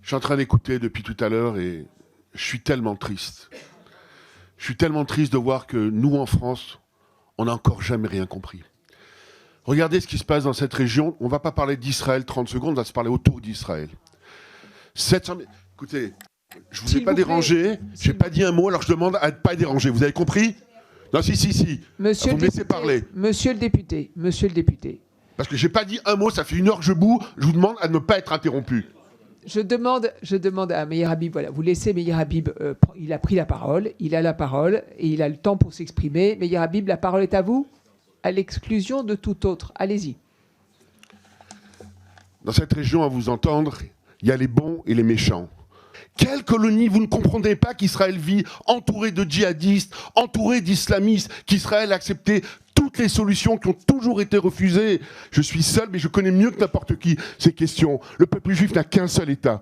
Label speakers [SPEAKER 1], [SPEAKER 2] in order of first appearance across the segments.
[SPEAKER 1] Je suis en train d'écouter depuis tout à l'heure et je suis tellement triste. Je suis tellement triste de voir que nous, en France, on n'a encore jamais rien compris. Regardez ce qui se passe dans cette région. On ne va pas parler d'Israël 30 secondes, on va se parler autour d'Israël. 700 000... Écoutez, je ne vous ai pas dérangé, je n'ai pas dit un mot, alors je demande à ne pas déranger. Vous avez compris? Non, si.
[SPEAKER 2] Monsieur
[SPEAKER 1] vous me laissez parler.
[SPEAKER 2] Monsieur le député.
[SPEAKER 1] Parce que je n'ai pas dit un mot, ça fait 1 heure que je boue, je vous demande à ne pas être interrompu.
[SPEAKER 2] Je demande à Meir Habib, voilà, vous laissez Meir Habib, il a pris la parole, il a la parole et il a le temps pour s'exprimer. Meir Habib, la parole est à vous, à l'exclusion de tout autre. Allez-y.
[SPEAKER 1] Dans cette région, à vous entendre, il y a les bons et les méchants. Quelle colonie? Vous ne comprenez pas qu'Israël vit entouré de djihadistes, entouré d'islamistes, qu'Israël a accepté toutes les solutions qui ont toujours été refusées. Je suis seul, mais je connais mieux que n'importe qui ces questions. Le peuple juif n'a qu'un seul État.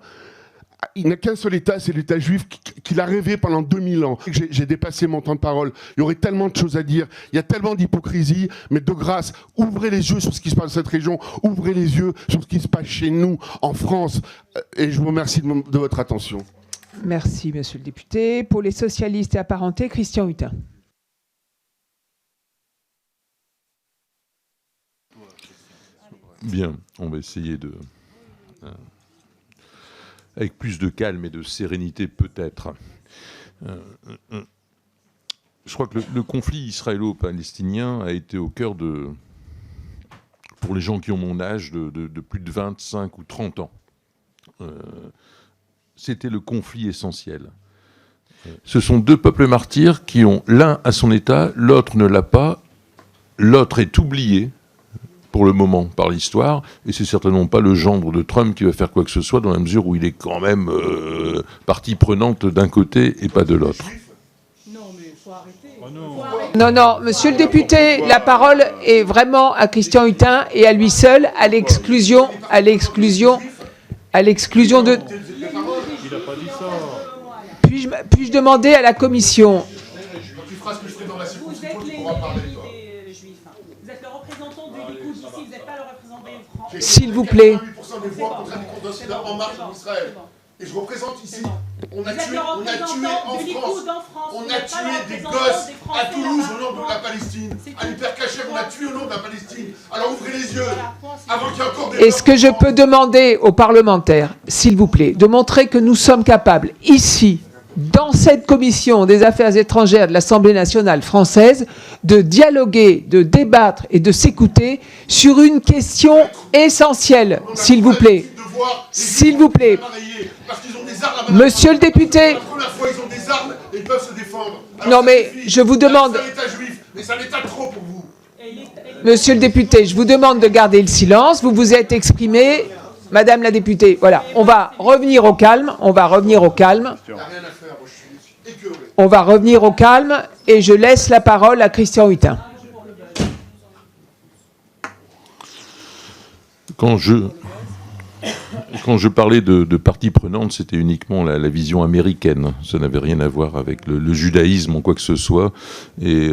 [SPEAKER 1] Il n'a qu'un seul État, c'est l'État juif qu'il a rêvé pendant 2000 ans. J'ai dépassé mon temps de parole. Il y aurait tellement de choses à dire. Il y a tellement d'hypocrisie. Mais de grâce, ouvrez les yeux sur ce qui se passe dans cette région. Ouvrez les yeux sur ce qui se passe chez nous, en France. Et je vous remercie de votre attention.
[SPEAKER 2] Merci, monsieur le député. Pour les socialistes et apparentés, Christian Hutin.
[SPEAKER 3] Bien, on va essayer de... avec plus de calme et de sérénité peut-être. Je crois que le conflit israélo-palestinien a été au cœur de, pour les gens qui ont mon âge, de plus de 25 ou 30 ans. C'était le conflit essentiel. Ce sont 2 peuples martyrs qui ont l'un à son état, l'autre ne l'a pas, l'autre est oublié pour le moment par l'histoire, et c'est certainement pas le gendre de Trump qui va faire quoi que ce soit, dans la mesure où il est quand même partie prenante d'un côté et pas de l'autre.
[SPEAKER 2] Non, mais il faut arrêter. Non, monsieur le député, la parole est vraiment à Christian Hutin et à lui seul, à l'exclusion de...
[SPEAKER 4] Il n'a pas dit ça.
[SPEAKER 2] Puis-je demander à la commission...
[SPEAKER 1] Tu feras ce que je fais dans la circonscription, tu pourras parler, toi.
[SPEAKER 5] Vous êtes le représentant de l'Écoute ici, vous n'êtes pas le représentant de France.
[SPEAKER 2] S'il vous plaît.
[SPEAKER 1] 88% des voix contre un dossier En Marche en Israël. Et je représente ici. On a tué en France. On a tué des gosses à Toulouse au nom de la Palestine. À l'Hypercacher, on a tué au nom de la Palestine. Alors ouvrez les yeux avant qu'il y ait encore des...
[SPEAKER 2] Est-ce que je peux demander aux parlementaires, s'il vous plaît, de montrer que nous sommes capables, ici, dans cette commission des affaires étrangères de l'Assemblée nationale française, de dialoguer, de débattre et de s'écouter sur une question essentielle, s'il vous plaît. S'il vous plaît. Monsieur le député.
[SPEAKER 1] La première fois, ils ont des armes et ils peuvent se défendre.
[SPEAKER 2] Non, mais je vous demande...
[SPEAKER 1] C'est un État juif, mais c'est un État trop pour vous.
[SPEAKER 2] Monsieur le député, je vous demande de garder le silence. Vous vous êtes exprimé. Madame la députée, voilà, on va revenir au calme. On va revenir au calme et je laisse la parole à Christian Hutin.
[SPEAKER 3] Quand je parlais de partie prenante, c'était uniquement la vision américaine. Ça n'avait rien à voir avec le judaïsme ou quoi que ce soit. Et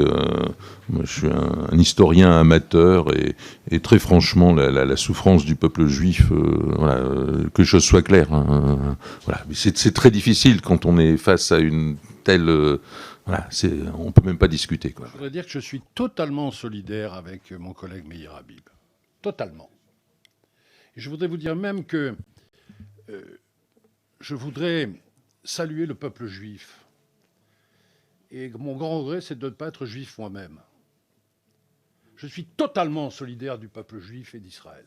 [SPEAKER 3] moi, je suis un historien amateur et très franchement, la souffrance du peuple juif, voilà, que les choses soient claires. Hein, voilà. C'est très difficile quand on est face à une telle... voilà, on ne peut même pas discuter, quoi.
[SPEAKER 4] Je voudrais dire que je suis totalement solidaire avec mon collègue Meir Habib. Totalement. Et je voudrais vous dire même que je voudrais saluer le peuple juif. Et mon grand regret, c'est de ne pas être juif moi-même. Je suis totalement solidaire du peuple juif et d'Israël.